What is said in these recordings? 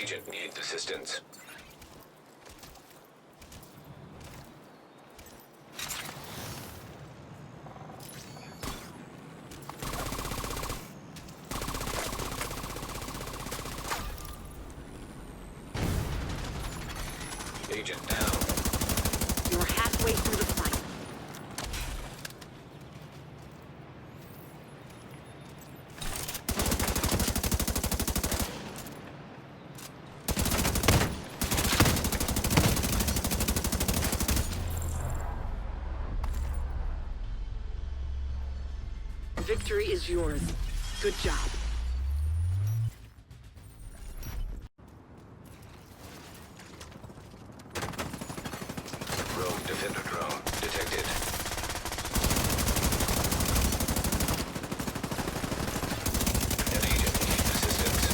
agent needs assistance. Agent down. You're halfway through the fight. Victory is yours. Good job. Rogue defender drone detected. An agent needs assistance.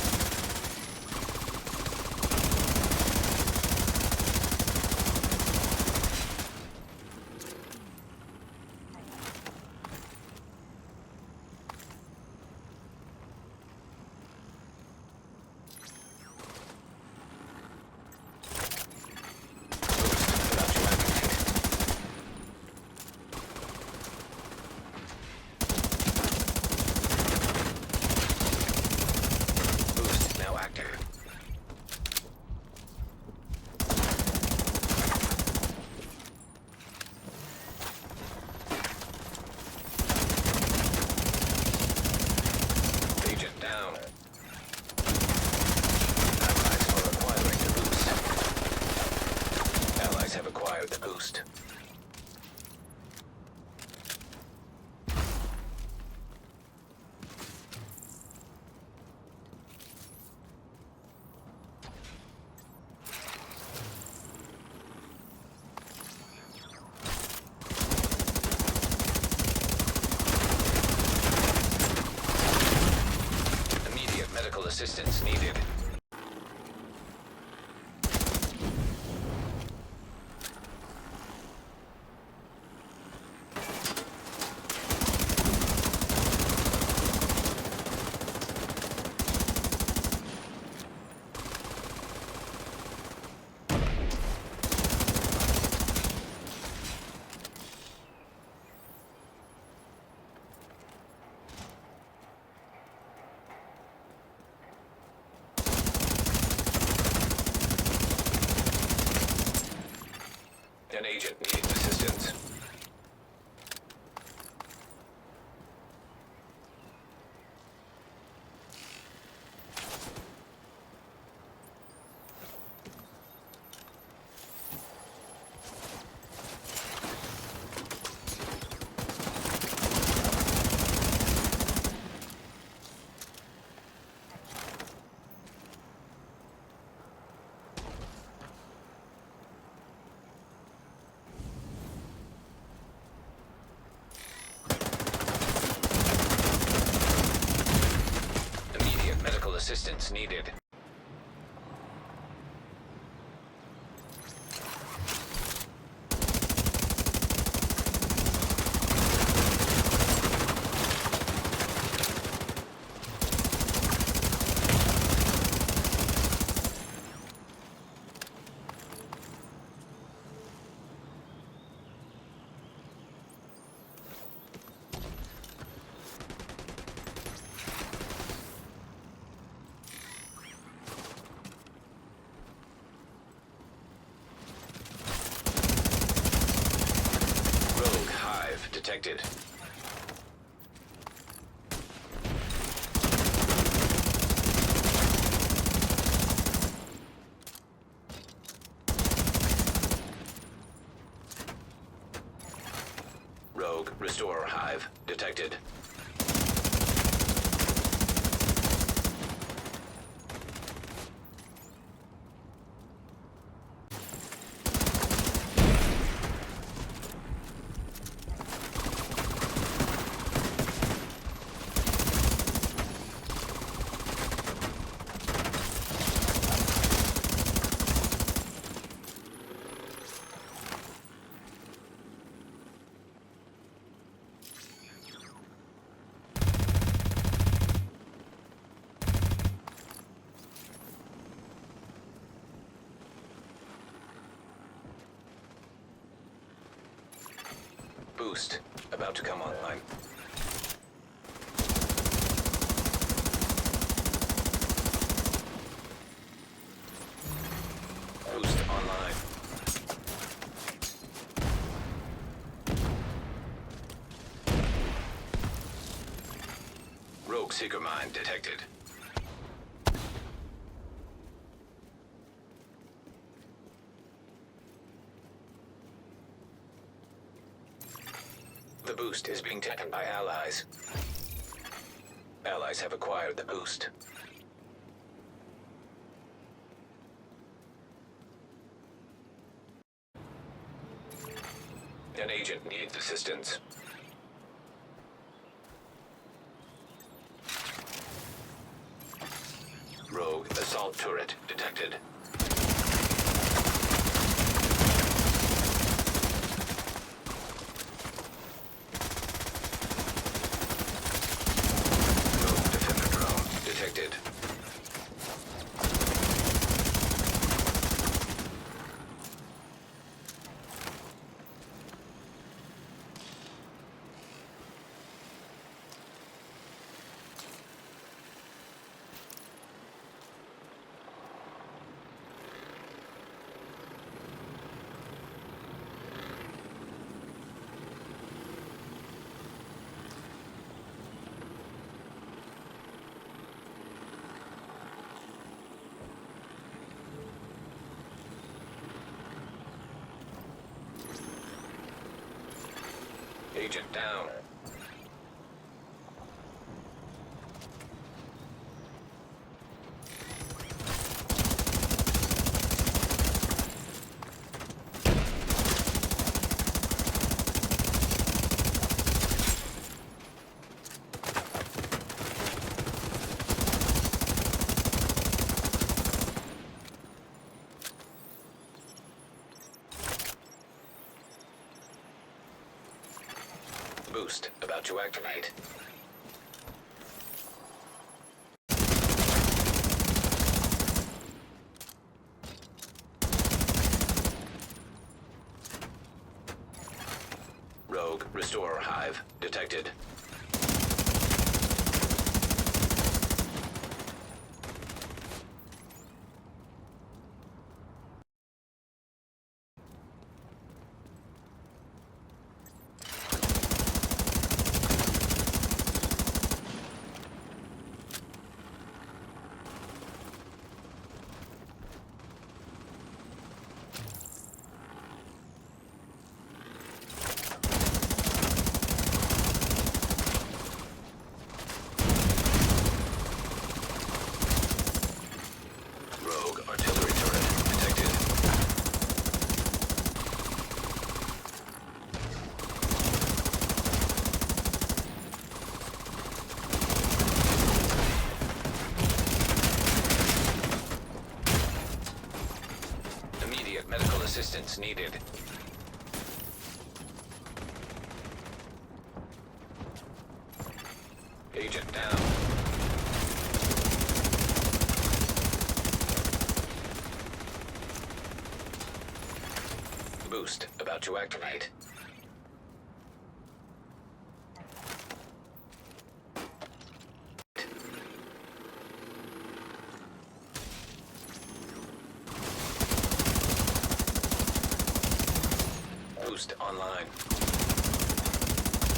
About to activate. Boost now active. Agent down. Allies are acquiring the boost. Allies have acquired the boost. Immediate medical assistance needed. An agent needs assistance. Immediate medical assistance needed. Rogue hive detected. Rogue restorer hive detected. boost about to come online. Boost online. Rogue seeker mine detected. The boost is being taken by allies. Allies have acquired the boost. An agent needs assistance. Rogue assault turret detected. Rogue defender drone detected. Agent down. Boost about to activate. Rogue Restorer Hive detected. Rogue artillery turret detected. Immediate medical assistance needed. Agent down. Boost about to activate. Boost online.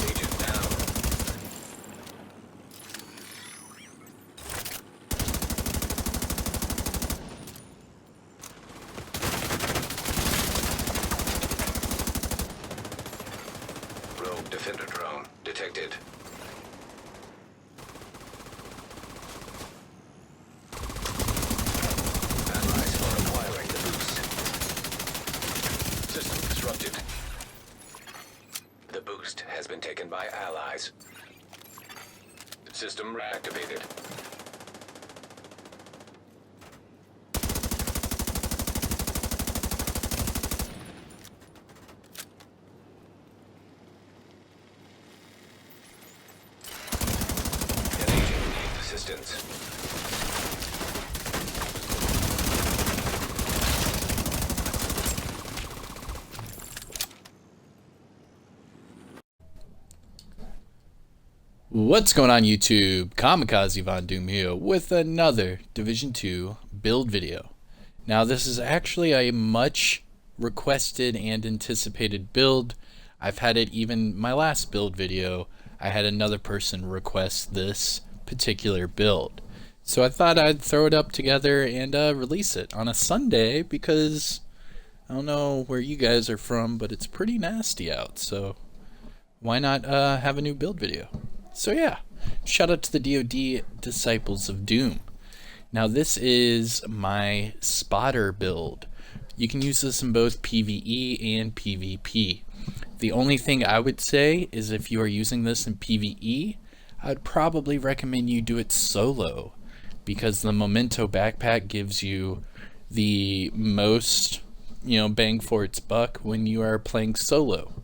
Agent down. Rogue defender drone detected. Allies are acquiring the boost. System disrupted. The boost has been taken by allies. System reactivated. An agent needs assistance. What's going on YouTube? Kamikazevondoom here with another Division 2 build video. Now this is actually a much requested and anticipated build. I've had it even my last build video. I had another person request this particular build. So I thought I'd throw it up together and release it on a Sunday because I don't know where you guys are from, but it's pretty nasty out. So why not have a new build video? So yeah, shout out to the DoD Disciples of Doom. Now this is my spotter build. You can use this in both PVE and PvP. The only thing I would say is if you are using this in PvE, I'd probably recommend you do it solo, because the Memento backpack gives you the most, bang for its buck when you are playing solo.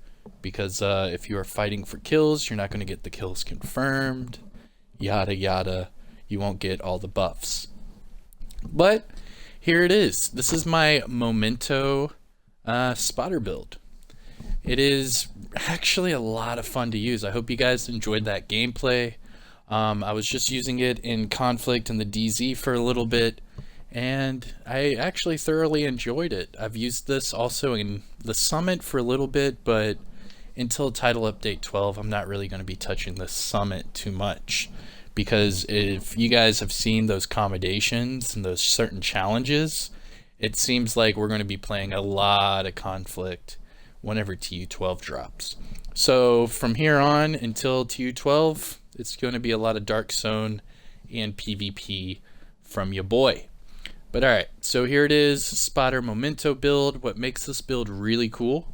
Because if you are fighting for kills, you're not going to get the kills confirmed, yada yada. You won't get all the buffs. But here it is. This is my Memento spotter build. It is actually a lot of fun to use. I hope you guys enjoyed that gameplay. I was just using it in Conflict and the DZ for a little bit, and I actually thoroughly enjoyed it. I've used this also in the Summit for a little bit, but until Title Update 12, I'm not really going to be touching the Summit too much, because if you guys have seen those accommodations and those certain challenges, it seems like we're going to be playing a lot of Conflict whenever TU12 drops. So from here on until TU12, it's going to be a lot of Dark Zone and PvP from your boy. But alright, so here it is, Spotter Memento build. What makes this build really cool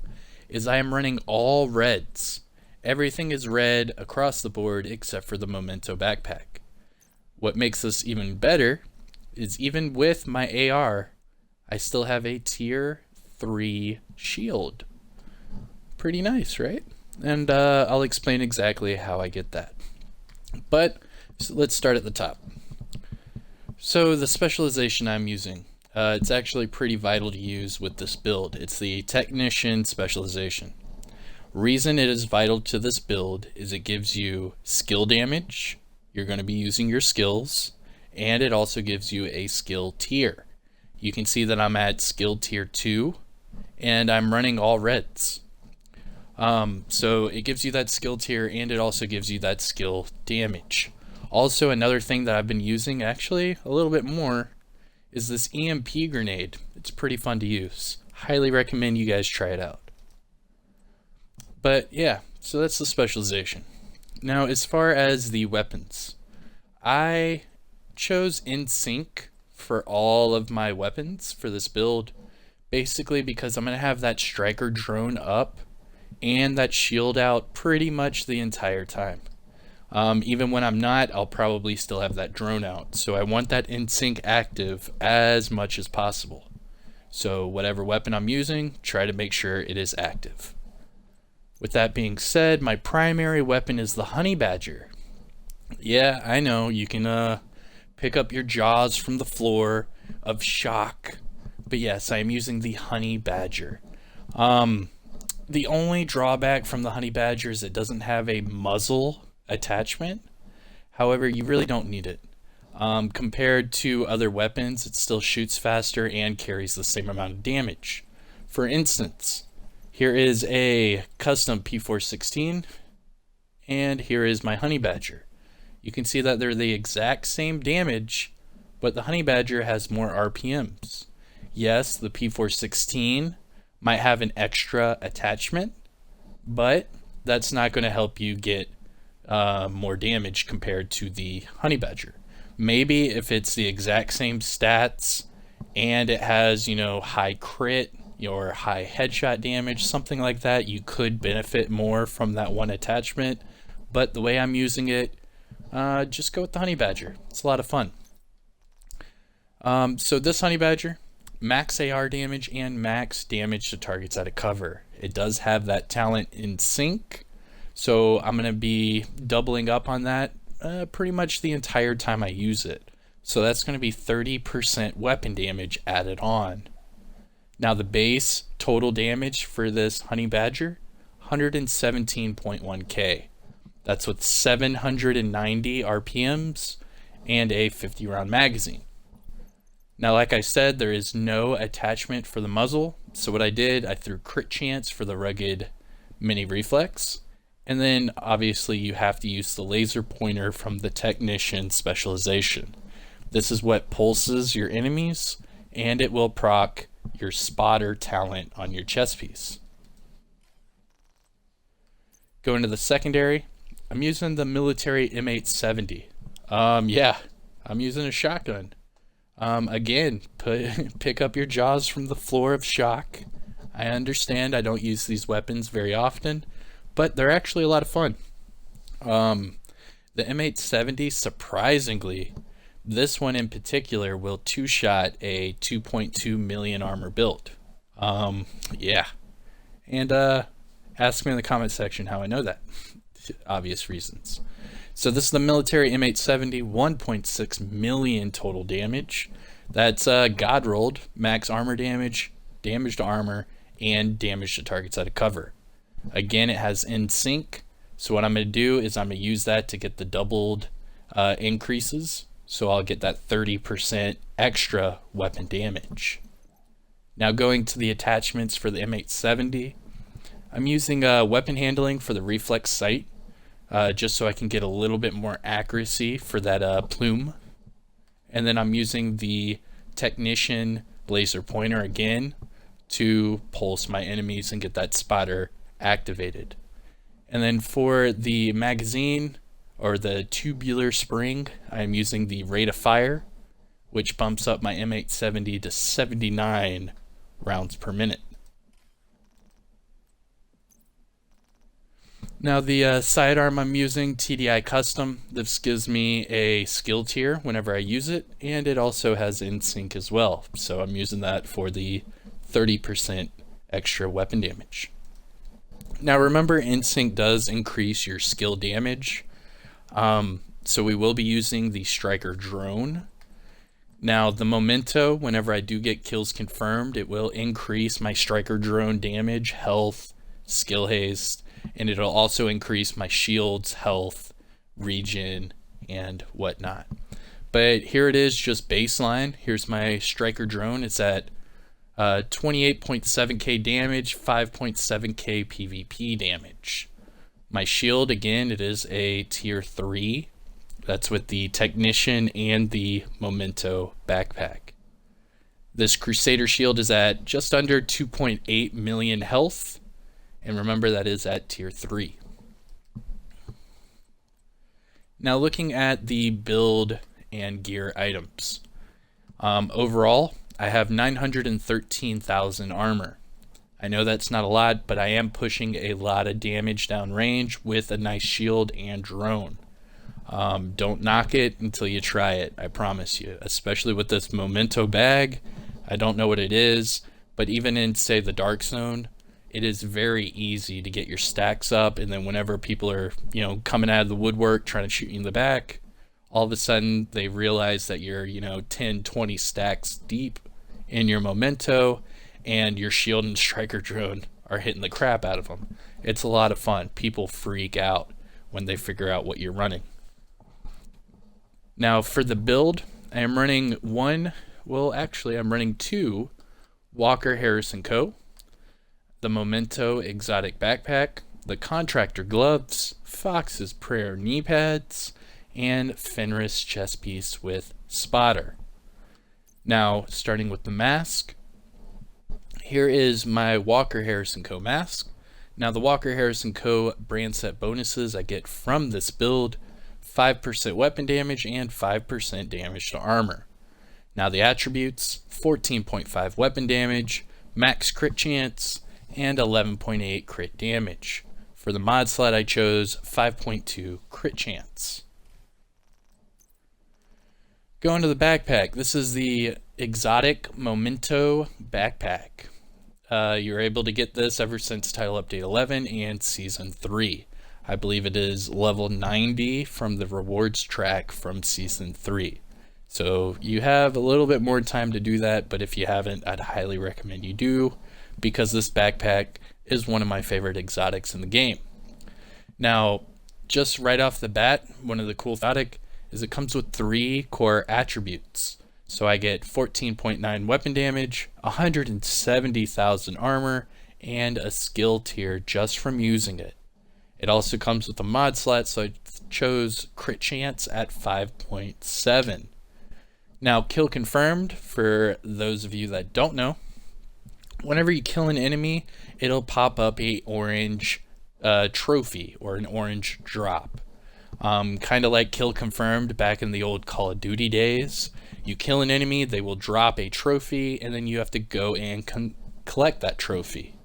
is I am running all reds. Everything is red across the board except for the Memento backpack. What makes this even better is even with my AR, I still have a tier 3 shield. Pretty nice, right? And I'll explain exactly how I get that. But so let's start at the top. So the specialization I'm using, it's actually pretty vital to use with this build. It's the Technician Specialization. Reason it is vital to this build is it gives you skill damage. You're going to be using your skills, and it also gives you a skill tier. You can see that I'm at skill tier 2, and I'm running all reds. So it gives you that skill tier, and it also gives you that skill damage. Also, another thing that I've been using actually a little bit more is this EMP grenade. It's pretty fun to use. Highly recommend you guys try it out. But yeah, so that's the specialization. Now, as far as the weapons, I chose in sync for all of my weapons for this build, basically because I'm going to have that striker drone up and that shield out pretty much the entire time. Even when I'm not, I'll probably still have that drone out. So I want that in sync active as much as possible. So whatever weapon I'm using, try to make sure it is active. With that being said, my primary weapon is the Honey Badger. Yeah, I know, you can pick up your jaws from the floor of shock. But yes, I am using the Honey Badger. The only drawback from the Honey Badger is it doesn't have a muzzle attachment. However, you really don't need it. Compared to other weapons, it still shoots faster and carries the same amount of damage. For instance, here is a custom P416, and here is my Honey Badger. You can see that they're the exact same damage, but the Honey Badger has more RPMs. Yes, the P416 might have an extra attachment, but that's not going to help you get more damage compared to the Honey Badger. Maybe if it's the exact same stats and it has, high crit or high headshot damage, something like that, you could benefit more from that one attachment. But the way I'm using it, just go with the Honey Badger. It's a lot of fun. So this Honey Badger, max AR damage and max damage to targets out of cover. It does have that talent in sync, so I'm going to be doubling up on that pretty much the entire time I use it. So that's going to be 30% weapon damage added on. Now the base total damage for this Honey Badger, 117.1k. That's with 790 RPMs and a 50 round magazine. Now, like I said, there is no attachment for the muzzle. So what I did, I threw crit chance for the rugged mini reflex. And then obviously you have to use the laser pointer from the technician specialization. This is what pulses your enemies, and it will proc your spotter talent on your chest piece. Going to the secondary, I'm using the military M870. Yeah, I'm using a shotgun. Again, pick up your jaws from the floor of shock. I understand I don't use these weapons very often, but they're actually a lot of fun. The M870, surprisingly, this one in particular will two-shot a 2.2 million armor build. Yeah. And ask me in the comment section how I know that. Obvious reasons. So this is the military M870, 1.6 million total damage. That's God rolled, max armor damage, damage to armor, and damage to targets out of cover. Again, it has in sync. So what I'm going to do is I'm going to use that to get the doubled increases. So I'll get that 30% extra weapon damage. Now going to the attachments for the M870, I'm using weapon handling for the reflex sight. Just so I can get a little bit more accuracy for that plume. And then I'm using the technician laser pointer again to pulse my enemies and get that spotter activated. And then for the magazine or the tubular spring, I'm using the rate of fire, which bumps up my M870 to 79 rounds per minute. Now the sidearm I'm using, TDI Custom, this gives me a skill tier whenever I use it, and it also has in-sync as well. So I'm using that for the 30% extra weapon damage. Now remember, in-sync does increase your skill damage. So we will be using the Striker drone. Now the Memento, whenever I do get kills confirmed, it will increase my Striker drone damage, health, skill haste, and it'll also increase my shield's health, regen, and whatnot. But here it is, just baseline. Here's my Striker drone. It's at 28.7k damage, 5.7k PvP damage. My shield, again, it is a tier 3. That's with the Technician and the Memento backpack. This Crusader shield is at just under 2.8 million health. And remember, that is at tier 3. Now looking at the build and gear items. Overall, I have 913,000 armor. I know that's not a lot, but I am pushing a lot of damage downrange with a nice shield and drone. Don't knock it until you try it, I promise you. Especially with this Memento bag. I don't know what it is, but even in, say, the Dark Zone, it is very easy to get your stacks up, and then whenever people are, coming out of the woodwork trying to shoot you in the back, all of a sudden they realize that you're, 10, 20 stacks deep in your Memento, and your shield and Striker drone are hitting the crap out of them. It's a lot of fun. People freak out when they figure out what you're running. Now for the build, I am running I'm running 2 Walker Harris & Co., the Memento exotic backpack, the Contractor gloves, Fox's Prayer knee pads, and Fenris chest piece with spotter. Now, starting with the mask, here is my Walker Harris & Co. mask. Now, the Walker Harris & Co. brand set bonuses I get from this build, 5% weapon damage and 5% damage to armor. Now, the attributes, 14.5 weapon damage, max crit chance, and 11.8 crit damage. For the mod slot, I chose 5.2 crit chance. Going to the backpack, this is the exotic Memento backpack. You're able to get this ever since Title Update 11 and Season 3. I believe it is level 90 from the rewards track from Season 3. So you have a little bit more time to do that, but if you haven't, I'd highly recommend you do, because this backpack is one of my favorite exotics in the game. Now, just right off the bat, one of the cool things is it comes with 3 core attributes. So I get 14.9 weapon damage, 170,000 armor, and a skill tier just from using it. It also comes with a mod slot, so I chose crit chance at 5.7. Now, kill confirmed, for those of you that don't know, whenever you kill an enemy, it'll pop up a orange trophy or an orange drop. Kind of like kill confirmed back in the old Call of Duty days. You kill an enemy, they will drop a trophy, and then you have to go and collect that trophy.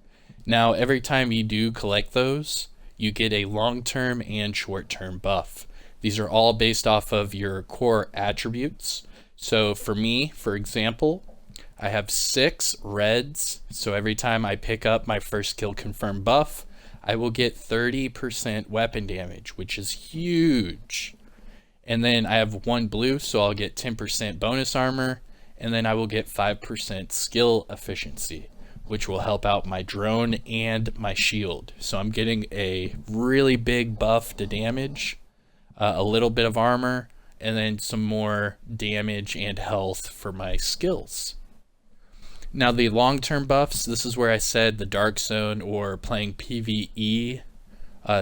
Now, every time you do collect those, you get a long-term and short-term buff. These are all based off of your core attributes. So for me, for example, I have 6 reds, so every time I pick up my first kill confirmed buff, I will get 30% weapon damage, which is huge. And then I have 1 blue, so I'll get 10% bonus armor, and then I will get 5% skill efficiency, which will help out my drone and my shield. So I'm getting a really big buff to damage, a little bit of armor, and then some more damage and health for my skills. Now the long-term buffs, this is where I said the Dark Zone or playing PVE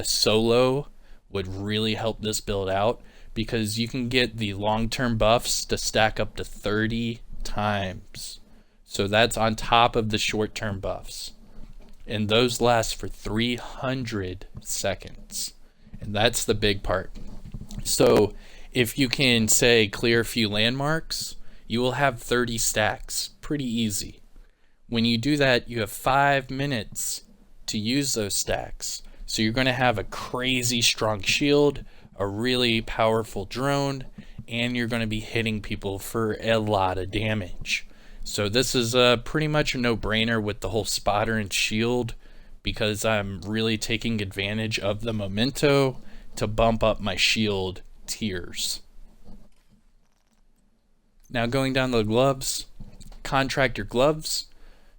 solo would really help this build out, because you can get the long-term buffs to stack up to 30 times. So that's on top of the short-term buffs. And those last for 300 seconds. And that's the big part. So if you can, say, clear a few landmarks, you will have 30 stacks. Pretty easy. When you do that, you have 5 minutes to use those stacks. So you're going to have a crazy strong shield, a really powerful drone, and you're going to be hitting people for a lot of damage. So this is pretty much a no-brainer with the whole spotter and shield, because I'm really taking advantage of the Memento to bump up my shield tiers. Now going down the gloves, contractor gloves.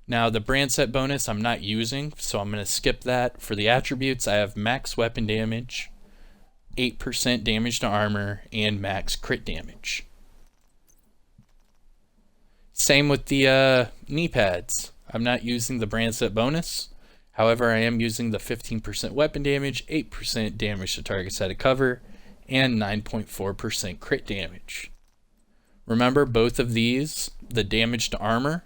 Now the brand set bonus I'm not using, so I'm going to skip that. For the attributes, I have max weapon damage, 8% damage to armor, and max crit damage. Same with the knee pads. I'm not using the brand set bonus. However, I am using the 15% weapon damage, 8% damage to targets out of cover, and 9.4% crit damage. Remember, both of these, the damage to armor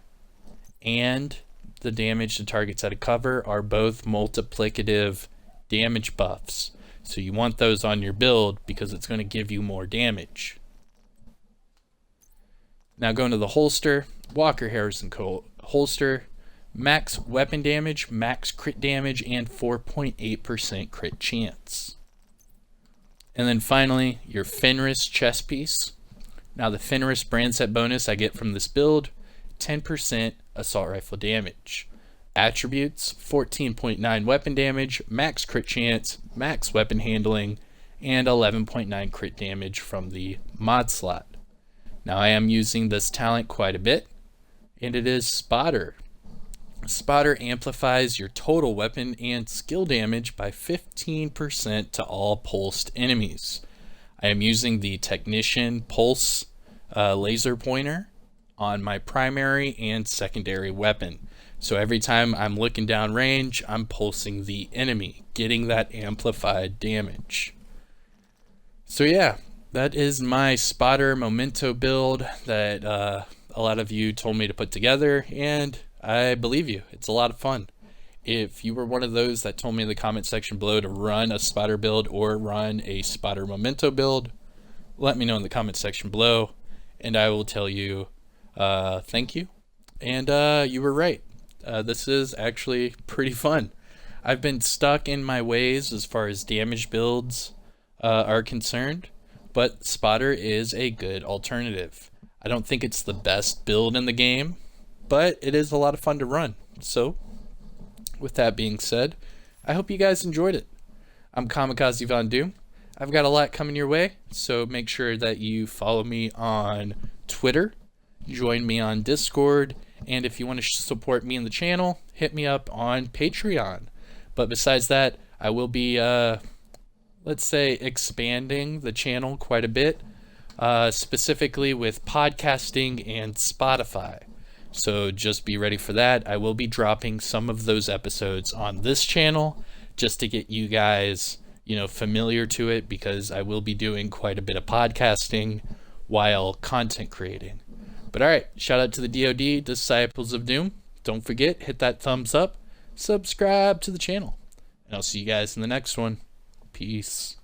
and the damage to targets out of cover, are both multiplicative damage buffs. So you want those on your build because it's going to give you more damage. Now going to the holster, Walker Harrison holster, max weapon damage, max crit damage, and 4.8% crit chance. And then finally, your Fenris chest piece. Now the Fenris brand set bonus I get from this build, 10% assault rifle damage. Attributes, 14.9 weapon damage, max crit chance, max weapon handling, and 11.9 crit damage from the mod slot. Now I am using this talent quite a bit, and it is Spotter. Spotter amplifies your total weapon and skill damage by 15% to all pulsed enemies. I am using the Technician Pulse laser pointer on my primary and secondary weapon. So every time I'm looking down range, I'm pulsing the enemy, getting that amplified damage. So yeah, that is my Spotter Memento build that a lot of you told me to put together, and I believe you. It's a lot of fun. If you were one of those that told me in the comment section below to run a Spotter build or run a Spotter Memento build, let me know in the comment section below, and I will tell you thank you. And you were right. This is actually pretty fun. I've been stuck in my ways as far as damage builds are concerned, but Spotter is a good alternative. I don't think it's the best build in the game, but it is a lot of fun to run. So with that being said, I hope you guys enjoyed it. I'm Kamikazevondoom. I've got a lot coming your way, so make sure that you follow me on Twitter, join me on Discord, and if you want to support me in the channel, hit me up on Patreon. But besides that, I will be let's say, expanding the channel quite a bit, specifically with podcasting and Spotify. So just be ready for that. I will be dropping some of those episodes on this channel just to get you guys, familiar to it, because I will be doing quite a bit of podcasting while content creating. But all right, shout out to the DoD, Disciples of Doom. Don't forget, hit that thumbs up, subscribe to the channel, and I'll see you guys in the next one. Peace.